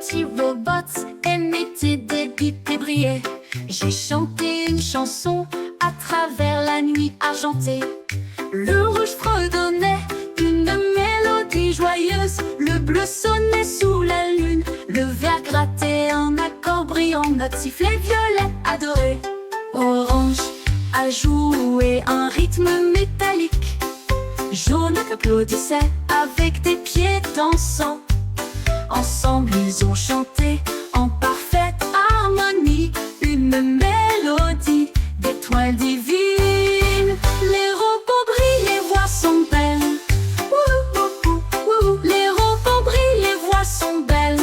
petits robots émettaient des bips et brillaient. J'ai chanté une chanson à travers la nuit argentée. Le rouge fredonnait une mélodie joyeuse. Le bleu sonnait sous la lune. Le vert grattait un accord brillant. Notre sifflet violet adoré. Orange a joué un rythme métallique. Jaune applaudissait avec des pieds dansants. Ensemble ils ont chanté en parfaite harmonie une mélodie d'étoiles divines. Les robots brillent, les voix sont belles. Ouh, ouh, ouh, ouh. Les robots brillent, les voix sont belles.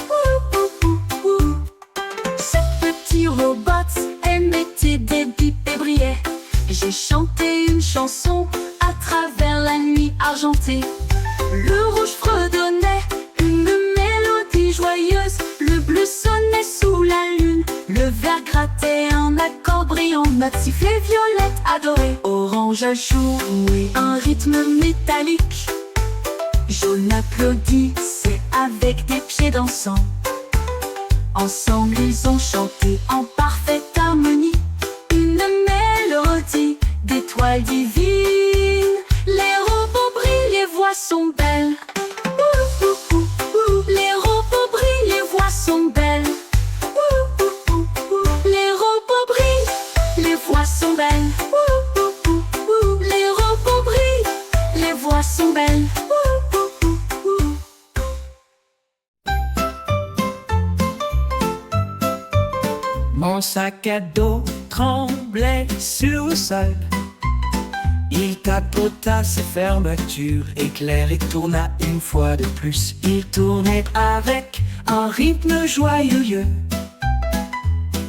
Ouh, ouh, ouh, ouh. Ces petits robots émettaient des bips et brillaient. J'ai chanté une chanson à travers la nuit argentée. Le rouge fredonnait une mélodie joyeuse. Le bleu sonnait sous la lune. Le vert grattait un accord brillant. Notre sifflet violette adoré. Orange a joué un rythme métallique. Jaune applaudissait avec des pieds dansants. Ensemble ils ont chanté en parfaite harmonie une mélodie d'étoiles divines. Les robots brillent, les voix sont belles. Ouh, ouh, ouh, ouh. Les robots brillent, les voix sont belles. Ouh, ouh, ouh, ouh. Les robots brillent, les voix sont belles. Ouh, ouh, ouh, ouh. Les robots brillent, les voix sont belles. Ouh, ouh, ouh, ouh. Mon sac à dos tremblait sur le sol. Il tapota ses fermetures éclair et tourna une fois de plus. Il tournait avec un rythme joyeux.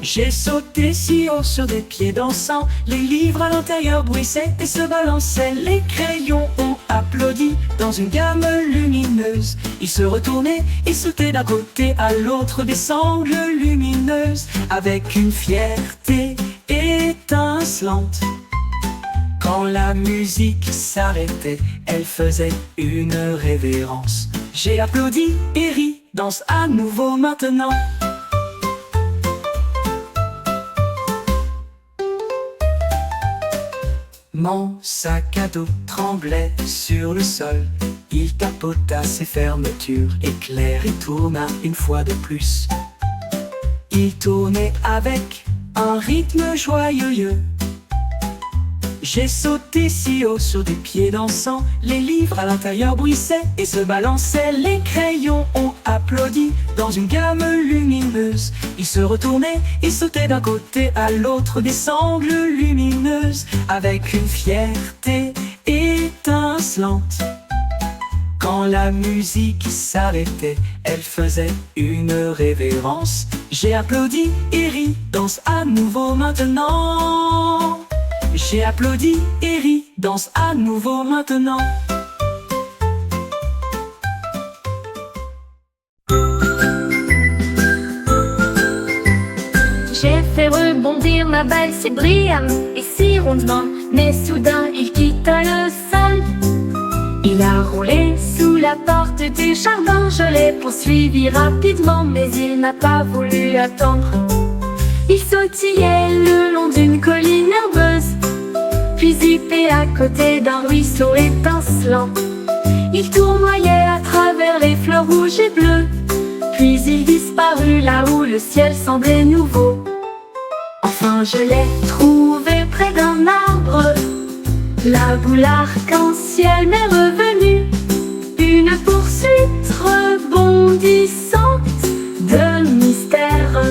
J'ai sauté si haut sur des pieds dansants. Les livres à l'intérieur bruissaient et se balançaient. Les crayons ont applaudi dans une gamme lumineuse. Ils se retournaient et sautaient d'un côté à l'autre des sangles lumineuses avec une fierté étincelante. Quand la musique s'arrêtait, elle faisait une révérence. J'ai applaudi et ri, danse à nouveau maintenant. Mon sac à dos tremblait sur le sol. Il tapota ses fermetures éclair et tourna une fois de plus. Il tournait avec un rythme joyeux. J'ai sauté si haut sur des pieds dansants. Les livres à l'intérieur bruissaient et se balançaient. Les crayons ont applaudi dans une gamme lumineuse. Ils se retournaient et sautaient d'un côté à l'autre des sangles lumineuses avec une fierté étincelante. Quand la musique s'arrêtait, elle faisait une révérence. J'ai applaudi et ri, danse à nouveau maintenant. J'ai applaudi et ri, danse à nouveau maintenant. J'ai fait rebondir ma balle si brillamment et si rondement, mais soudain il quitta le sol. Il a roulé sous la porte du jardin. Je l'ai poursuivi rapidement, mais il n'a pas voulu attendre. Il sautillait le long d'une colline herbeuse, puis zippait à côté d'un ruisseau étincelant. Il tournoyait à travers les fleurs rouges et bleues, puis il disparut là où le ciel semblait nouveau. Enfin je l'ai trouvé près d'un arbre. La boule arc-en-ciel m'est revenue. Une poursuite rebondissante de mystère.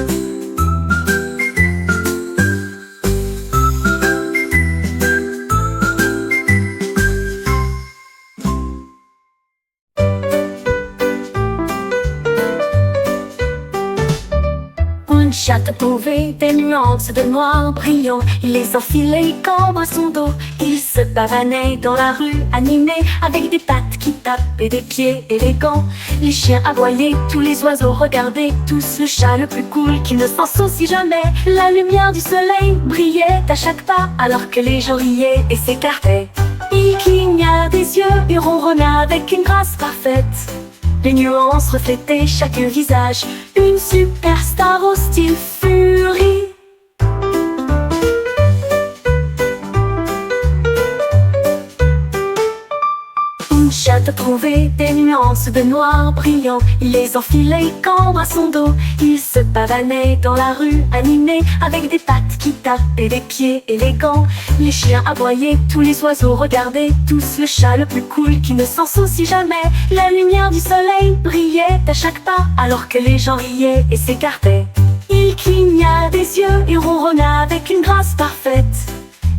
Une chatte a trouvé des nuances de noir brillant. Il les enfilait comme à son dos. Il se pavanait dans la rue animé, avec des pattes qui tapent et des pieds élégants. Les chiens aboyaient, tous les oiseaux regardaient, tous le chat le plus cool qui ne s'en soucie jamais. La lumière du soleil brillait à chaque pas, alors que les gens riaient et s'écartaient. Il cligna des yeux et ronronna avec une grâce parfaite. les nuances reflétaient chaque visage. Une superstar au style furie. Une chatte a trouvé des nuances de noir brillant. Il les enfilait cambre à son dos. Il se pavanait dans la rue, animé, avec des pattes qui tapaient des pieds élégants. Les chiens aboyaient, tous les oiseaux regardaient, tous le chat le plus cool qui ne s'en soucie jamais. La lumière du soleil brillait à chaque pas, alors que les gens riaient et s'écartaient. Il cligna des yeux et ronronna avec une grâce parfaite.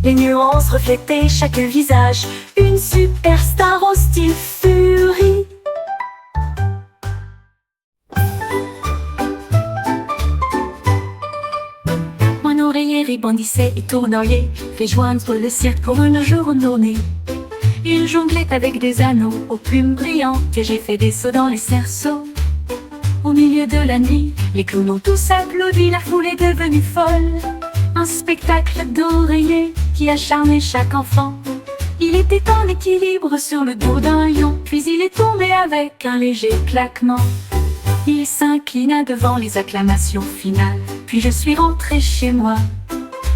Les nuances reflétaient chaque visage. Une superstar au style furie. Mon oreiller rebondissait et tournoyait, fait joindre le cirque pour une journée. Il jonglait avec des anneaux aux plumes brillantes et j'ai fait des sauts dans les cerceaux. Au milieu de la nuit, les clowns ont tous applaudi, la foule est devenue folle. Un spectacle d'oreillers qui a charmé chaque enfant. Il était en équilibre sur le dos d'un lion, puis il est tombé avec un léger claquement. Il s'inclina devant les acclamations finales, puis je suis rentré chez moi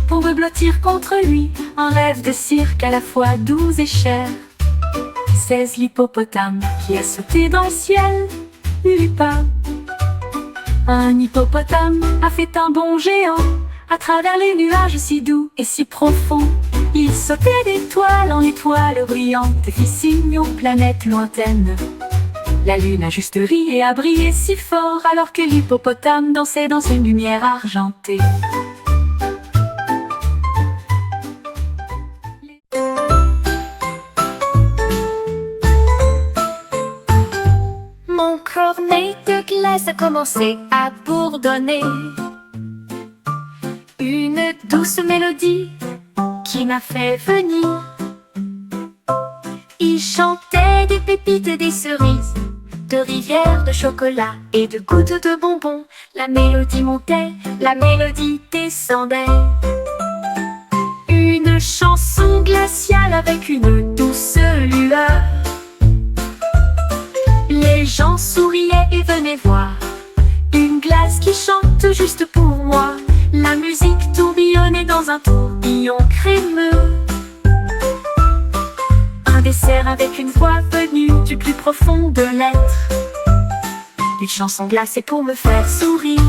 pour me blottir contre lui, un rêve de cirque à la fois doux et cher. 16 l'hippopotame qui a sauté dans le ciel, pas. Un hippopotame a fait un bond géant à travers les nuages si doux et si profonds. Il sautait d'étoile en étoile brillante et fit signe aux planètes lointaines. La lune a juste ri et a brillé si fort alors que l'hippopotame dansait dans une lumière argentée. Mon cornet de glace a commencé à bourdonner. Une douce mélodie qui m'a fait venir. Il chantait des pépites et des cerises, de rivières de chocolat et de gouttes de bonbons. La mélodie montait, la mélodie descendait. Une chanson glaciale avec une douce lueur. Les gens souriaient et venaient voir une glace qui chante juste pour moi. La musique tourbillonnait dans un tourbillon crémeux. Un dessert avec une voix venue du plus profond de l'être. Une chanson glacée pour me faire sourire.